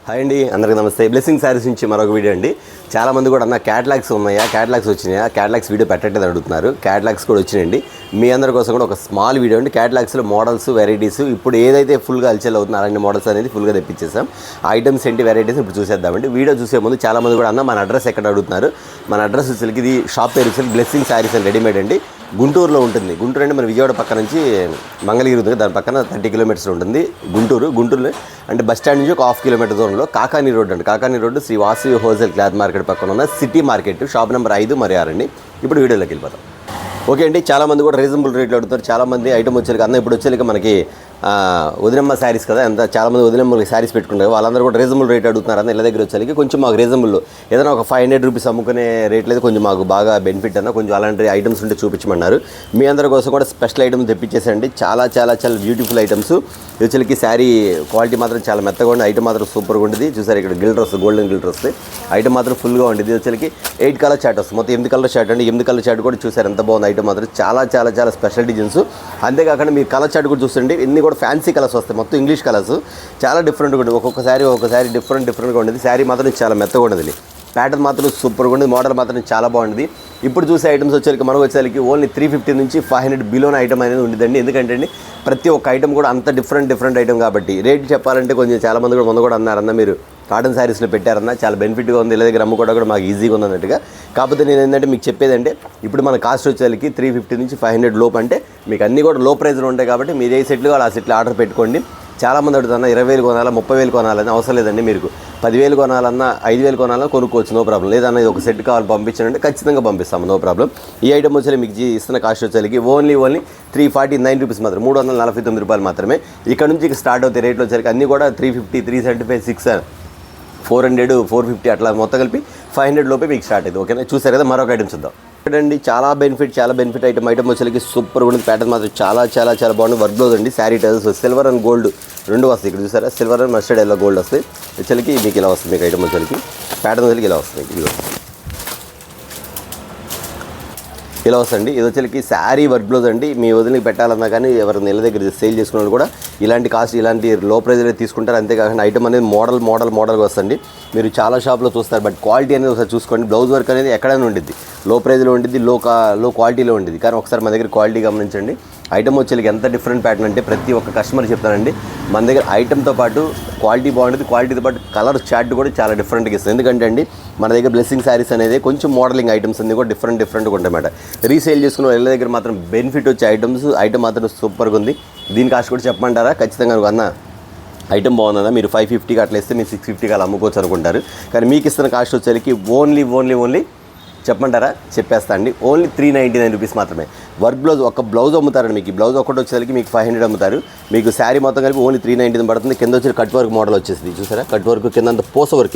Hi అండి, అందరికీ నమస్తే. బ్లెస్సింగ్ శారీస్ నుంచి మరొక వీడియో అండి. చాలామంది కూడా అన్న క్యాటలాగ్స్ ఉన్నాయా, క్యాటలాగ్స్ వచ్చినాయా, క్యాటలాగ్స్ వీడియో పెట్టట్లేదు అడుగుతున్నారు. క్యాటలాగ్స్ కూడా వచ్చినాయండి. మీ అందరి కోసం కూడా ఒక స్మాల్ వీడియో అండి. క్యాటలాగ్స్లో మోడల్స్, వెరైటీస్ ఇప్పుడు ఏదైతే ఫుల్గా అల్చల్ అవుతుందో అలాంటి మోడల్స్ అనేది ఫుల్గా తెప్పించేసాం. ఐటమ్స్ ఏంటి, వెరైటీస్ ఇప్పుడు చూసేద్దామండి. వీడియో చూసే ముందు చాలామంది కూడా అన్న మన అడ్రస్ ఎక్కడ అడుగుతున్నారు. మన అడ్రస్ వచ్చేసరికి ఇది షాప్ పేరు వచ్చేసరికి బ్లెస్సింగ్ శారీస్ అండ్ రెడీమేడ్ అండి. గుంటూరులో ఉంటుంది. గుంటూరు అంటే మన విజయవాడ పక్క నుంచి మంగళగిరి ఉంది, దాని పక్కన 30 కిలోమీటర్స్ ఉంటుంది గుంటూరులో అంటే బస్ స్టాండ్ నుంచి ఒక 1/2 కిలోమీటర్ దూరంలో కాకానీ రోడ్ అండి. Kakani road Sri Vasavi wholesale cloth market పక్కన ఉన్న సిటీ మార్కెట్, షాప్ నెంబర్ 5 మరియు 6 అండి. ఇప్పుడు వీడియోలోకి వెళ్ళిపోతాం. ఓకే అండి, చాలామంది కూడా రీజనబుల్ రేట్లు అడుగుతారు. చాలామంది ఐటమ్ వచ్చేసరికి అన్న ఇప్పుడు వచ్చేసరికి మనకి వదినమ్మ శారీస్ కదా, ఎంత చాలామంది వదినమ్మలకి శారీస్ పెట్టుకుంటారు. వాళ్ళందరూ కూడా రీజనబుల్ రేట్ అడుగుతున్నారు. అన్న ఇళ్ళ దగ్గర వచ్చేసరికి కొంచెం మాకు రీజనబుల్ ఏదైనా ఒక 500 రూపీస్ అమ్ముకునే రేట్ లేదు, కొంచెం మాకు బాగా బెనిఫిట్ అన్న కొంచెం అలాంటి ఐటమ్స్ ఉంటే చూపించమన్నారు. మీ అందరి కోసం కూడా స్పెషల్ ఐటమ్స్ తెప్పించేసండి. చాలా చాలా చాలా బ్యూటిఫుల్ ఐటమ్స్. వచ్చేసరికి శారీ క్వాలిటీ మాత్రం చాలా మెత్తగా ఉంది. ఐటమ్ మాత్రం సూపర్గా ఉంటుంది. చూసారు ఇక్కడ గిల్టర్ వస్తుంది, గోల్డెన్ గిల్టర్ వస్తుంది. ఐటమ్ మాత్రం ఫుల్గా ఉంటుంది. వచ్చేసరికి 8 కలర్ చార్ట్ వస్తుంది. మొత్తం 8 కలర్ చార్ట్ అండి. 8 కలర్ చార్ట్ కూడా చూసారు ఎంత బాగుంది. ఐటమ్ మాత్రం చాలా చాలా చాలా స్పెషల్ డిజైన్స్. అంతేకాకుండా మీరు కలర్ చార్ట్ కూడా చూస్తుంటే ఇన్ని కూడా ఫ్యాన్సీ కలర్స్ వస్తాయి. మొత్తం ఇంగ్లీష్ కలర్స్ చాలా డిఫరెంట్గా ఉంటుంది. ఒక్కొక్కసారి డిఫరెంట్గా ఉంటుంది. శారీ మాత్రం చాలా మెత్తగా ఉండదు. ప్యాటర్న్ మాత్రం సూపర్గా ఉండేది. మోడల్ మాత్రం చాలా బాగుంటుంది. ఇప్పుడు చూసే ఐటమ్స్ వచ్చేసరికి మనకు వచ్చేసరికి ఓన్లీ 350 నుంచి 500 బిలోన ఐటమ్ అనేది ఉండేదండి. ఎందుకంటే అండి ప్రతి ఒక్క ఐటమ్ కూడా అంత డిఫరెంట్ ఐటమ్ కాబట్టి రేట్ చెప్పాలంటే కొంచెం చాలామంది కూడా ముందు కూడా అన్నారన్న మీరు కాటన్ శారీస్లో పెట్టారన్నా చాలా బెనిఫిట్గా ఉంది, ఇలా దగ్గర అమ్ముకోవడం కూడా మాకు ఈజీగా ఉంది అన్నట్టుగా. కాకపోతే నేను ఏంటంటే మీకు చెప్పేదంటే ఇప్పుడు మన కాస్ట్ వచ్చేసరికి 350 నుంచి 500 లోపు, అంటే మీకు అన్నీ కూడా లో ప్రైస్లో ఉంటాయి కాబట్టి మీరు ఏ సెట్లు కావాలి ఆ సెట్లు ఆర్డర్ పెట్టుకోండి. చాలామంది అడుగుతున్నా 20,000 కొనాలా, 30,000 కొనాలని అవసరం లేదండి. మీరు 10,000 కొనాలన్నా 5,000 కొనాలన్నా కొనుక్కోవచ్చు, నో ప్రాబ్లం. లేదన్నా ఇది ఒక సెట్ కావాలి పంపించాలంటే ఖచ్చితంగా పంపిస్తాము, నో ప్రాబ్లం. ఈ ఐటమ్ వచ్చేసి మీకు ఇస్తున్న కాస్ట్ వచ్చేసరికి ఓన్లీ 349 రూపీస్ మాత్రం, 349 రూపాయలు మాత్రమే. ఇక్కడ నుంచి స్టార్ట్ అవుతాయి రేట్లు వచ్చేసరికి అన్నీ కూడా 350, 375, 600, 400, 450 అట్లా మొత్తం కలిపి 500 లోపే మీకు స్టార్ట్ అవుతుంది. ఓకేనా, చూసారు కదా. మరొక ఐటమ్ చూద్దాం. చూడండి, చాలా బెనిఫిట్ ఐటమ్ వచ్చేసరికి సూపర్ ఉంటుంది. ప్యాటర్న్ మాత్రం చాలా చాలా చాలా బాగుంది. వర్క్ బ్లౌజ్ అండి. Sari tiles silver and gold రెండు వస్తాయి. ఇక్కడ చూసారా, silver and mustard yellow gold వస్తాయి. వచ్చేసరికి మీకు ఇలా వస్తుంది. మీకు ఐటమ్ వచ్చేసరికి ప్యాటర్న్ వచ్చేసరికి ఇలా వస్తుంది. ఇది ఇలా వస్తుంది. ఇది వచ్చేసరికి శారీ వర్క్ బ్లౌజ్ అండి. మీ వదిలికి పెట్టాలన్నా కానీ ఎవరి నెల దగ్గర సేల్ చేసుకున్న వాళ్ళు కూడా ఇలాంటి కాస్ట్, ఇలాంటి లో ప్రైజ్లో తీసుకుంటారు. అంతేకాకుండా ఐటమ్ అనేది మోడల్గా వస్తుంది. మీరు చాలా షాప్లో చూస్తారు, బట్ క్వాలిటీ అనేది ఒకసారి చూసుకోండి. బ్లౌజ్ వర్క్ అనేది ఎక్కడైనా ఉండిద్ది, లో ప్రైజ్లో ఉండిద్ది, లో క్వాలిటీలో ఉండిద్ది. కానీ ఒకసారి మన దగ్గర క్వాలిటీ గమనించండి. ఐటమ్ వచ్చేసరికి ఎంత డిఫరెంట్ ప్యాటర్న్ అంటే ప్రతి ఒక్క కస్టమర్ చెప్తానండి, మన దగ్గర ఐటమ్తో పాటు క్వాలిటీ బాగుంటుంది, క్వాలిటీతో పాటు కలర్ చార్ట్ కూడా చాలా డిఫరెంట్గా ఇస్తుంది. ఎందుకంటే అండి మన దగ్గర బ్లెస్సింగ్ శారీస్ అనేది కొంచెం మోడలింగ్ ఐటమ్స్ అన్నీ కూడా డిఫరెంట్గా ఉంటాయన్నమాట. రీసేల్ చేసుకున్న వాళ్ళ దగ్గర మాత్రం బెనిఫిట్ వచ్చే ఐటమ్ మాత్రం సూపర్గా ఉంది. దీని కాస్ట్ కూడా చెప్పమంటారా? ఖచ్చితంగా అన్న ఐటమ్ బాగుందా, మీరు 550కి అట్లా ఇస్తే మీరు 650కి అలా అమ్ముకోవచ్చు అనుకుంటారు. కానీ మీకు ఇస్తున్న కాస్ట్ వచ్చేసరికి ఓన్లీ చెప్పమంటారా? చెప్పేస్తా అండి. ఓన్లీ 399 రూపీస్ మాత్రమే. వర్క్ బ్లౌజ్ ఒక బ్లౌజ్ అమ్ముతారండి. మీకు ఈ బ్లౌజ్ ఒకటి వచ్చేసరికి మీకు 500 అమ్ముతారు. మీకు శారీ మొత్తం కలిపి ఓన్లీ 399 పడుతుంది. కింద వచ్చి కట్ వర్క్ మోడల్ వచ్చేసింది. చూసారా, కట్ వర్క్ కింద అంతా పోస వర్క్,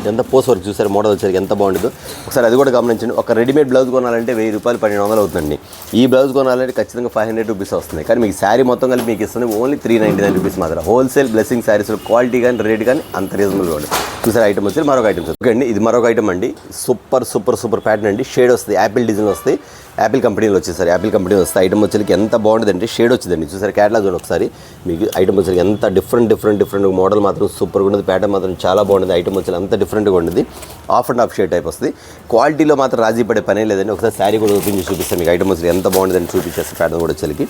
ఇదంతా పోస వర్క్. చూసారా మోడల్ వచ్చేసరికి ఎంత బాగుంటుందో ఒకసారి అది కూడా గమనించండి. ఒక రెడీమేడ్ బ్లౌజ్ కొనాలంటే 1000 రూపాయలు 1200 అవుతుందండి. ఈ బ్లౌజ్ కొనాలంటే ఖచ్చితంగా 500 రూపీస్ వస్తుంది. కానీ మీకు శారీ మొత్తం కలిపి మీకు ఇస్తుంది ఓన్లీ 399 రూపీస్ మాత్రం. హోల్సేల్ బ్లెస్సింగ్ శారీస్లో క్వాలిటీ కానీ రేట్ కానీ అంత రీజనబుల్గా ఉంటుంది. చూసారా ఐటమ్ వచ్చి మరొక ఐటమ్. ఓకే అండి, ఇది మరొక ఐటమ్ అండి. సూపర్ ప్యాటర్న్ అండి. షేడ్ వస్తుంది, యాపిల్ డిజైన్ వస్తాయి. యాపిల్ కంపెనీలో వచ్చేసరికి యాపిల్ కంపెనీ వస్తే ఐటమ్ వచ్చేసరికి ఎంత బాగుంటుందండి. షేడ్ వచ్చిందండి. చూసారు క్యాటలాగ్ చూడండి ఒకసారి. మీకు ఐటమ్ వచ్చేసరికి ఎంత డిఫరెంట్ మోడల్ మాత్రం సూపర్గా ఉంటుంది. ప్యాటర్న్ మాత్రం చాలా బాగుంటుంది. ఐటమ్ వచ్చేసి అంత డిఫరెంట్గా ఉంటుంది. Of and of shade type వస్తుంది. క్వాలిటీలో మాత్రం రాజీ పడే పనే లేదండి. ఒకసారి శారీ కూడా ఓపెన్ చేసి చూపిస్తాను. మీకు ఐటమ్ వచ్చి ఎంత బాగుంటుందని చూపించేస్తే ప్యాటర్న్ కూడా వచ్చేసరికి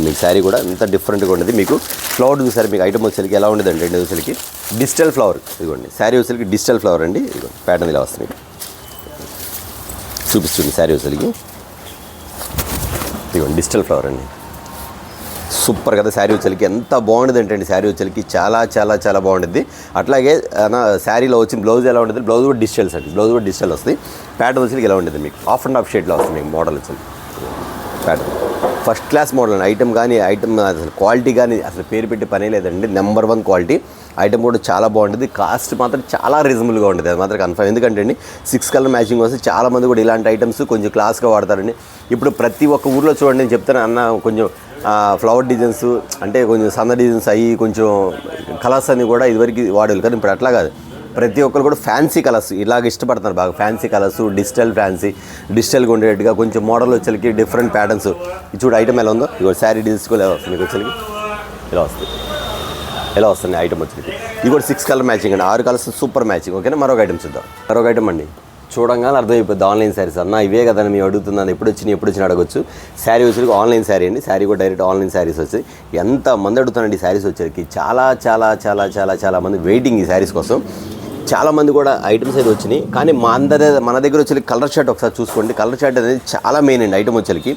మీకు శారీ కూడా ఎంత డిఫరెంట్గా ఉంటుంది. మీకు ఫ్లవర్ చూసారు. మీకు ఐటమ్ వచ్చేసరికి ఎలా ఉండేదండి అంటే వచ్చేసరికి డిజిటల్ ఫ్లవర్. ఇదిగోండి శారీ వచ్చేసరికి డిజిటల్ ఫ్లవర్ అండి. ఇదిగో ప్యాటర్న్ ఇలా వస్తుంది. చూపిస్తుంది శారీ వచ్చేసరికి ఇదిగోండి డిజిటల్ ఫ్లవర్ అండి. సూపర్ కదా. శారీ వచ్చేసరికి ఎంత బాగుంటుంది అంటే శారీ వచ్చేసరికి చాలా చాలా చాలా బాగుంటుంది. అట్లాగే శారీలో వచ్చిన బ్లౌజ్ ఎలా ఉంటుంది, బ్లౌజ్ కూడా డిజిటల్స్ అండి. బ్లౌజ్ కూడా డిజిటల్ వస్తుంది. ప్యాటర్న్ వచ్చేసరికి ఎలా ఉంటుంది మీకు ఆఫ్ అండ్ ఆఫ్ షేడ్లో వస్తుంది. మీకు మోడల్ వచ్చేసరికి ప్యాటర్న్ ఫస్ట్ క్లాస్ మోడల్ అండి. ఐటమ్ కానీ ఐటమ్ అసలు క్వాలిటీ కానీ అసలు పేరు పెట్టి పనే లేదండి. Number 1 quality. ఐటమ్ కూడా చాలా బాగుంటుంది. కాస్ట్ మాత్రం చాలా రీజనబుల్గా ఉంటుంది. అది మాత్రం కన్ఫర్మ్. ఎందుకంటే అండి 6 కలర్ మ్యాచింగ్ వస్తే చాలామంది కూడా ఇలాంటి ఐటమ్స్ కొంచెం క్లాస్గా వాడతారండి. ఇప్పుడు ప్రతి ఒక్క ఊర్లో చూడండి, నేను చెప్తాను అన్న కొంచెం ఫ్లవర్ డిజైన్స్ అంటే కొంచెం సన్న డిజైన్స్ అయ్యి కొంచెం కలర్స్ అని కూడా ఇదివరకు వాడేవాళ్ళు. కానీ ఇప్పుడు అట్లా కాదు. ప్రతి ఒక్కరు కూడా ఫ్యాన్సీ కలర్స్ ఇలాగ ఇష్టపడుతున్నారు బాగా. ఫ్యాన్సీ కలర్స్, డిజిటల్గా ఉండేట్టుగా కొంచెం మోడల్ వచ్చేసరికి డిఫరెంట్ ప్యాటర్న్స్. చూడు ఐటమ్ ఎలా ఉందో. ఇక శారీ డిజైన్స్ కూడా వస్తుంది. మీకు వచ్చేసరికి ఇలా వస్తుంది. ఇలా వస్తుంది ఐటమ్ వచ్చేది. ఇది కూడా 6 కలర్ మ్యాచింగ్ అండి, 6 కలర్స్ సూపర్ మ్యాచింగ్. ఓకేనా, మరొక ఐటమ్ చూద్దాం. మరొక ఐటమ్ అండి, చూడంగానే అర్థమైపోద్ది ఆన్లైన్ శారీస్ అన్న ఇవే కదా మేము అడుగుతున్నాను, ఎప్పుడు వచ్చినా అడగొచ్చు. శారీ వచ్చేది ఆన్లైన్ శారీ అండి, శారీ కూడా డైరెక్ట్ ఆన్లైన్ శారీస్ వచ్చాయి. ఎంతమంది అడుగుతానండి ఈ శారీస్ వచ్చేసరికి, చాలా చాలా చాలా చాలా చాలా మంది వెయిటింగ్ ఈ శారీస్ కోసం. చాలామంది కూడా ఐటమ్స్ అయితే వచ్చినాయి, కానీ మన దగ్గర వచ్చే కలర్ షర్ట్ ఒకసారి చూసుకోండి. కలర్ షర్ట్ అనేది చాలా మెయిన్ అండి ఐటమ్ వచ్చేసరికి.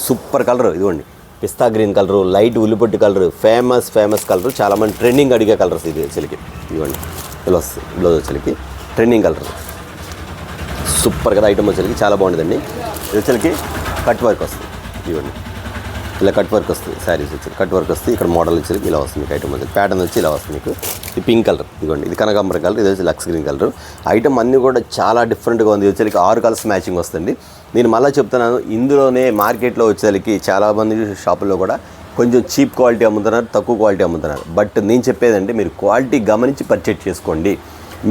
సూపర్ కలర్ ఇదిగోండి, పిస్తా గ్రీన్ కలరు, లైట్ ఉల్లిపొట్టి కలరు, ఫేమస్ కలరు, చాలామంది ట్రెండింగ్ అడిగే కలర్స్ ఇది వచ్చేసరికి. ఇదిగోండి ఇలా వస్తుంది బ్లౌజ్ వచ్చేసరికి ట్రెండింగ్ కలర్, సూపర్ కదా ఐటమ్ వచ్చేసరికి, చాలా బాగుంటుందండి. ఇది వచ్చేసరికి కట్ వర్క్ వస్తుంది, ఇవ్వండి ఇలా కట్ వర్క్ వస్తుంది. శారీస్ వచ్చి కట్ వర్క్ వస్తుంది. ఇక్కడ మోడల్ వచ్చేసరికి ఇలా వస్తుంది మీకు ఐటమ్ వచ్చి, ప్యాటర్న్ వచ్చి ఇలా వస్తుంది మీకు. ఇది పింక్ కలర్, ఇదిగోండి ఇది కనకాంబర కలర్, ఇది వచ్చి లక్స్ గ్రీన్ కలర్. ఐటమ్ అన్నీ కూడా చాలా డిఫరెంట్గా ఉంది. వచ్చేసరికి 6 కలర్స్ మ్యాచింగ్ వస్తుంది. నేను మళ్ళీ చెప్తున్నాను, ఇందులోనే మార్కెట్లో వచ్చేసరికి చాలామంది షాపుల్లో కూడా కొంచెం చీప్ క్వాలిటీ అమ్ముతున్నారు, తక్కువ క్వాలిటీ అమ్ముతున్నారు. బట్ నేను చెప్పేదంటే మీరు క్వాలిటీ గమనించి పర్చేట్ చేసుకోండి.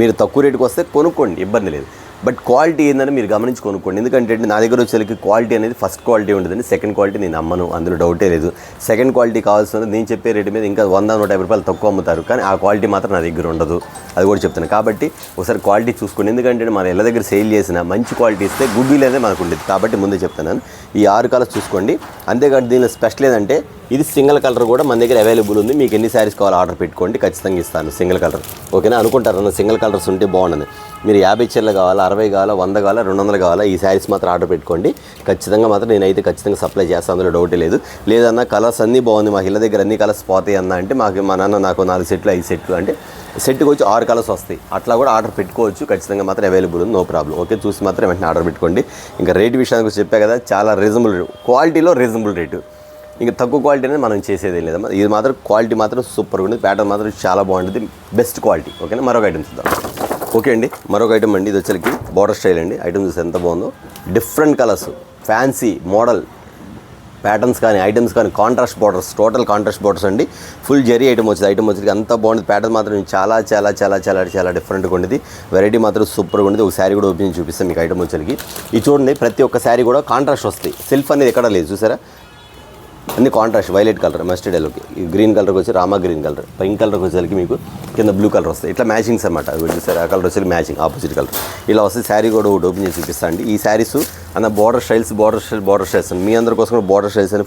మీరు తక్కువ రేటుకి వస్తే కొనుక్కోండి, ఇబ్బంది లేదు. బట్ క్వాలిటీ ఏందని మీరు గమనించి కొనుక్కోండి. ఎందుకంటే నా దగ్గర వచ్చేసరికి క్వాలిటీ అనేది ఫస్ట్ క్వాలిటీ ఉంటుందండి, సెకండ్ క్వాలిటీ నేను అమ్మను, అందులో డౌటే లేదు. సెకండ్ క్వాలిటీ కావాల్సిన నేను చెప్పే రేటు మీద ఇంకా 100-150 రూపాయలు తక్కువ అమ్ముతారు, కానీ ఆ క్వాలిటీ మాత్రం నా దగ్గర ఉండదు, అది కూడా చెప్తాను. కాబట్టి ఒకసారి క్వాలిటీ చూసుకోండి. ఎందుకంటే మన ఇళ్ళ దగ్గర సేల్ చేసిన మంచి క్వాలిటీ ఇస్తే గుడ్ విల్ అనేది మనకు ఉండేది. కాబట్టి ముందే చెప్తాను, ఈ 6 కలర్స్ చూసుకోండి. అంతేకాదు దీనిలో స్పెషల్ ఏంటంటే ఇది సింగిల్ కలర్ కూడా మన దగ్గర అవైలబుల్ ఉంది. మీకు ఎన్ని శారీస్ కావాలో ఆర్డర్ పెట్టుకోండి, ఖచ్చితంగా ఇస్తాను సింగిల్ కలర్. ఓకేనా, అనుకుంటారు అన్న సింగిల్ కలర్స్ ఉంటే బాగుంటుంది. మీరు 50 చీరలు కావాలా, 60 కావాలా, 100 కావాలా, 200 కావాలా, ఈ శారీస్ మాత్రం ఆర్డర్ పెట్టుకోండి. ఖచ్చితంగా మాత్రం నేనైతే ఖచ్చితంగా సప్లై చేస్తాను, అందులో డౌటే లేదు. లేదన్నా కలర్స్ అన్నీ బాగుంది, మా ఇళ్ళ దగ్గర అన్ని కలర్స్ పోతాయి అన్న అంటే మా నాన్న నాకు 4 సెట్లు 5 సెట్లు అంటే సెట్కి వచ్చి 6 కలర్స్ వస్తాయి, అట్లా కూడా ఆర్డర్ పెట్టుకోవచ్చు. ఖచ్చితంగా మాత్రం అవైలబుల్ ఉంది, నో ప్రాబ్లం. ఓకే, చూసి మాత్రం వెంటనే ఆర్డర్ పెట్టుకోండి. ఇంకా రేట్ విషయానికి చెప్పా కదా, చాలా రీజనబుల్ క్వాలిటీలో రీజనబుల్ రేటు. ఇంకా తక్కువ క్వాలిటీ అనేది మనం చేసేది లేదమ్మా. ఇది మాత్రం క్వాలిటీ మాత్రం సూపర్గా ఉంటుంది, ప్యాటర్న్ మాత్రం చాలా బాగుంటుంది, బెస్ట్ క్వాలిటీ. ఓకేనా, మరొక ఐటమ్ చూద్దాం. ఓకే అండి, మరొక ఐటమ్ అండి, ఇది వచ్చరికి బార్డర్ స్టైల్ అండి. ఐటమ్ చూస్తే ఎంత బాగుందో, different colours, fancy model patterns కానీ ఐటమ్స్ కానీ, contrast borders, total contrast borders అండి. ఫుల్ జరీ ఐటమ్ వచ్చింది. ఐటమ్ వచ్చి అంత బాగుంది, ప్యాటర్న్ మాత్రం చాలా చాలా చాలా చాలా చాలా డిఫరెంట్గా ఉండేది. వెరైటీ మాత్రం సూపర్గా ఉండేది. ఒక శారీ కూడా ఓపెన్ చూపిస్తాను మీకు ఐటమ్ వచ్చరికి. ఇది చూడండి, ప్రతి ఒక్క శారీ కూడా కాంట్రాస్ట్ వస్తాయి, సెల్ఫ్ అనేది ఎక్కడ లేదు చూసారా, అన్ని కాంట్రాస్ట్. వైలెట్ కలర్, మస్టర్డ్ ఎల్లోకి, ఈ గ్రీన్ కలర్కి వచ్చి రామా గ్రీన్ కలర్, పింక్ కలర్కి వచ్చేసరికి మీకు కింద బ్లూ కలర్ వస్తాయి. ఇట్లా మ్యాచింగ్స్ అనమాట. అది చూసారు, ఆ కలర్ వచ్చి మ్యాచింగ్ ఆపోజిట్ కలర్ ఇలా వస్తే శారీ కూడా ఒకటి ఓపెన్ చేసి చూపిస్తాను అండి. ఈ శారీస్ అన్న బార్డర్ స్టైల్స్ మీ అందరి కోసం కూడా బార్డర్ స్టైల్స్ అని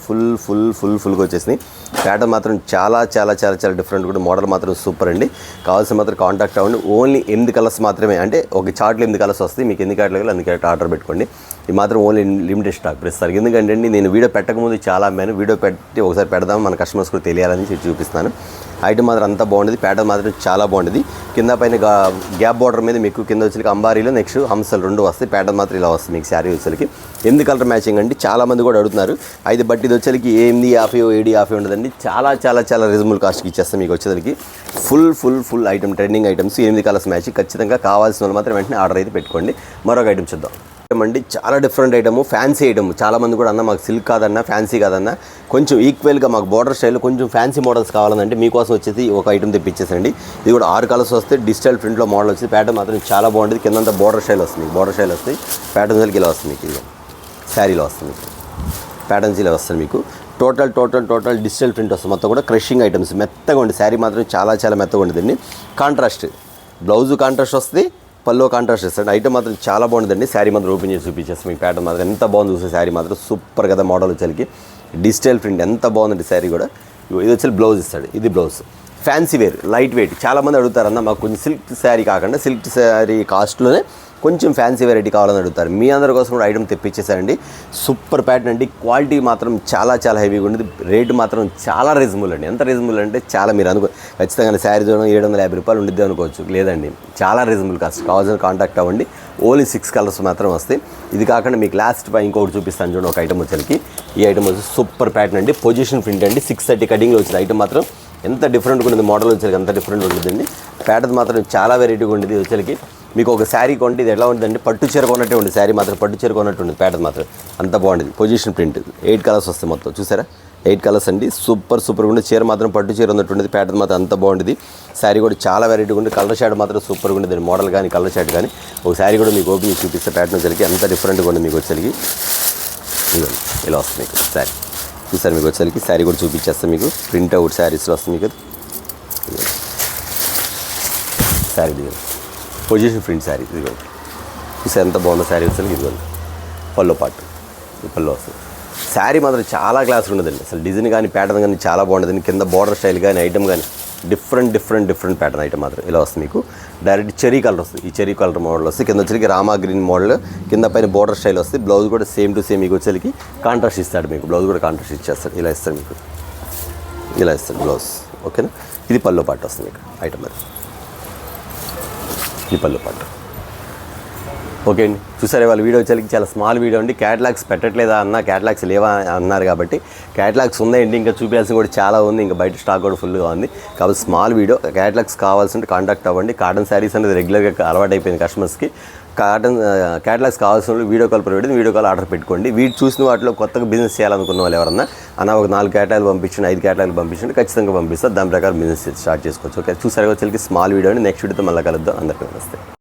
ఫుల్గా వచ్చేసినాయి. ప్యాటర్న్ మాత్రం చాలా చాలా చాలా చాలా డిఫరెంట్ కూడా, మోడల్ మాత్రం సూపర్ అండి. కావాల్సిన మాత్రం కాంటాక్ట్ అవ్వండి. ఓన్లీ 8 కలర్స్ మాత్రమే, అంటే ఒక చార్ట్లో 8 కలర్స్ వస్తాయి. మీకు ఎన్ని క్యాటలాగ్ అన్ని క్యారెట్ ఆర్డర్ పెట్టుకోండి. ఇది మాత్రం ఓన్లీ లిమిటెడ్ స్టాక్ ప్రెస్తారు. ఎందుకంటే అండి నేను వీడియో పెట్టకముందు చాలా అమ్మాను, వీడియో పెట్టి ఒకసారి పెడదాం మన కస్టమర్స్ కూడా తెలియాలని చూపిస్తాను. ఐటమ్ మాత్రం అంతా బాగుండేది, ప్యాటర్న్ మాత్రం చాలా బాగుండేది. కింద పైన గ్యాప్ బార్డర్ మీద మీకు కింద వచ్చేసరికి అంబారీలో నెక్స్ట్ హంసలు 2 వస్తాయి. ప్యాటర్న్ మాత్రం ఇలా వస్తుంది మీకు శారీ వచ్చేసరికి. 8 కలర్ మ్యాచింగ్ అండి, చాలామంది కూడా అడుగుతున్నారు. అయితే బట్ ఇది వచ్చేసరికి 850 750 ఉండదండి, చాలా చాలా చాలా రీజనబుల్ కాస్ట్కి ఇచ్చేస్తాం మీకు వచ్చేసరికి. Full item, trending items 8 colours matching. ఖచ్చితంగా కావాల్సిన వాళ్ళు మాత్రం వెంటనే ఆర్డర్ అయితే పెట్టుకోండి. మరొక ఐటమ్ చూద్దాం అండి, చాలా డిఫరెంట్ ఐటమ్, ఫ్యాన్సీ ఐటమ్. చాలామంది కూడా అన్న మాకు సిల్క్ కాదన్నా, ఫ్యాన్సీ కాదన్నా, కొంచెం ఈక్వల్గా మాకు బార్డర్ స్టైల్ కొంచెం ఫ్యాన్సీ మోడల్స్ కావాలంటే మీకోసం వచ్చేసి ఒక ఐటమ్ తెప్పించేసండి. ఇది కూడా 6 కలర్స్ వస్తే డిజిటల్ ప్రింట్లో మోడల్ వచ్చి ప్యాటర్న్ మాత్రం చాలా బాగుంటుంది. కిందంతా బార్డర్ స్టైల్ వస్తుంది, ప్యాటర్న్ సరికి ఇలా వస్తుంది మీకు, ఇది శారీలో వస్తుంది ప్యాటర్న్స్ ఇలా వస్తుంది మీకు. టోటల్ డిజిటల్ ప్రింట్ వస్తుంది. మొత్తం కూడా క్రషింగ్ ఐటమ్స్, మెత్తగా ఉంది శారీ మాత్రం చాలా చాలా మెత్తగా ఉంటుందండి. కాంట్రాస్ట్ బ్లౌజ్ కాంట్రాస్ట్ వస్తుంది, పల్లో కాంట్రాస్ట్ ఇస్తాడు. ఐటమ్ మాత్రం చాలా బాగుంటుందండి. శారీ మాత్రం ఓపెన్ చేసి చూపించేస్తాం మీకు. ప్యాటర్న్ మాత్రం ఎంత బాగుంది చూస్తే, శారీ మాత్రం సూపర్ కదా, మోడల్ వచ్చేసరికి డిజిటల్ ప్రింట్ ఎంత బాగుందండి శారీ కూడా. ఇది వచ్చి బ్లౌజ్ ఇస్తాడు, ఇది blouse. Fancy wear, light weight. చాలామంది అడుగుతారన్న మాకు కొంచెం సిల్క్ శారీ కాకుండా సిల్క్ శారీ కాస్ట్లోనే కొంచెం ఫ్యాన్సీ వెరైటీ కావాలని అడుగుతారు. మీ అందరి కోసం కూడా ఐటమ్ తెప్పించేసారండి. సూపర్ ప్యాటర్న్ అండి, క్వాలిటీ మాత్రం చాలా చాలా హెవీగా ఉండేది. రేటు మాత్రం చాలా రీజనబుల్ అండి. ఎంత రీజనబుల్ అంటే చాలా, మీరు ఖచ్చితంగా శారీ చూడడం 750 రూపాయలు ఉండిద్ది అనుకోవచ్చు, లేదండి చాలా రీజనబుల్ కాస్ట్. కావాల్సిన కాంటాక్ట్ అవ్వండి. ఓన్లీ 6 కలర్స్ మాత్రం వస్తాయి. ఇది కాకుండా మీకు లాస్ట్ ఇంకొకటి చూపిస్తాను చూడండి, ఒక ఐటమ్ వచ్చేసరికి. ఈ ఐటమ్ వచ్చి సూపర్ ప్యాటర్న్ అండి, పొజిషన్ ప్రింట్ అండి, 630 కటింగ్లో వచ్చిన ఐటమ్ మాత్రం ఎంత డిఫరెంట్గా ఉండేది, మోడల్ వచ్చేసరికి అంత డిఫరెంట్ ఉంటుందండి. ప్యాటర్న్ మాత్రం చాలా వెరైటీగా ఉండేది వచ్చేసరికి. మీకు ఒక శారీ కొంటే ఇది ఎలా ఉంటుందండి, పట్టు చీర కొన్నట్టే ఉంటుంది. శారీ మాత్రం పట్టు చీర కొన్నట్టు ఉంటుంది, ప్యాటర్న్ మాత్రం అంత బాగుంటుంది. పొజిషన్ ప్రింట్ 8 కలర్స్ వస్తాయి మొత్తం, చూసారా 8 కలర్స్ అండి. సూపర్గా ఉండే చీర మాత్రం పట్టు చీర ఉన్నట్టుండేది. ప్యాటర్న్ మాత్రం అంత బాగుంటుంది. శారీ కూడా చాలా వెరైటీగా ఉంది. కలర్ షాడ్ మాత్రం సూపర్గా ఉండేది, మోడల్ కానీ కలర్ షాడ్ కానీ. ఒక శారీ కూడా మీకు ఓపెన్ చూపిస్తే ప్యాటర్న్ వచ్చేసరికి అంత డిఫరెంట్గా ఉంది మీకు వచ్చేసరికి. ఇవ్వండి ఇలా వస్తుంది మీకు శారీ, చూసారు మీకు వచ్చేసరికి. శారీ కూడా చూపించేస్తాను మీకు, ప్రింట్ అవుట్ శారీస్లో వస్తుంది మీకు. శారీ దిగండి, పొజిషన్ ప్రింట్ శారీ ఇదిగోండి. చూసి ఎంత బాగుందో శారీ వస్తుంది. ఇదిగోండి పల్లో పాటు, ఈ పల్లో వస్తుంది. శారీ మాత్రం చాలా క్లాస్ ఉండదండి. అసలు డిజైన్ కానీ ప్యాటర్న్ కానీ చాలా బాగుంటుంది. కింద బార్డర్ స్టైల్ కానీ ఐటమ్ కానీ డిఫరెంట్ ప్యాటర్న్ ఐటమ్ మాత్రం ఇలా వస్తుంది. మీకు డైరెక్ట్ చెరీ కలర్ వస్తుంది. ఈ చెరీ కలర్ మోడల్ వస్తుంది. కింద వచ్చేకి రామా గ్రీన్ మోడల్, కింద పైన బార్డర్ స్టైల్ వస్తుంది. బ్లౌజ్ కూడా సేమ్ టు సేమ్ మీకు వచ్చేకి కాంట్రాస్ట్ ఇస్తాడు. మీకు బ్లౌజ్ కూడా కాంట్రాస్ట్ ఇచ్చేస్తాడు. ఇలా ఇస్తాడు మీకు, ఇలా ఇస్తాడు బ్లౌజ్. ఓకేనా. ఇది పల్లో పాటు వస్తుంది మీకు ఐటమ్ అది. ఈ పల్లో పాటు ఓకే అండి. చూసారే వాళ్ళ వీడియో వచ్చేసరికి చాలా స్మాల్ వీడియో అండి. క్యాటలాగ్స్ పెట్టట్లేదా అన్న, క్యాటలాగ్స్ లేవా అన్నారు కాబట్టి క్యాటలాగ్స్ ఉన్నాయండి. ఇంకా చూపించాల్సింది కూడా చాలా ఉంది. ఇంకా బయట స్టాక్ కూడా ఫుల్గా ఉంది కాబట్టి స్మాల్ వీడియో. క్యాటలాగ్స్ కావాల్సింటే కాంటాక్ట్ అవ్వండి. కాటన్ శారీస్ అనేది రెగ్యులర్గా అలవాటు అయిపోయింది కస్టమర్స్కి. క్యాటలాగ్స్ కావాల్సిన video call provide, video call order పెట్టుకోండి. వీటి చూసిన వాటిలో కొత్తగా బిజినెస్ చేయాలనుకున్న వాళ్ళు ఎవరన్నా అన్న ఒక 4 క్యాటలాగ్లు పంపించండి, 5 క్యాటలాగ్లు పంపించండి, ఖచ్చితంగా పంపిస్తారు. దాని ప్రకారం బిజినెస్ స్టార్ట్ చేసుకోవచ్చు. ఓకే, చూసారు వచ్చేసరికి స్మాల్ వీడియో అండి. నెక్స్ట్ వీడియోతో మళ్ళీ కలుద్దాం. అందరికీ నమస్తే.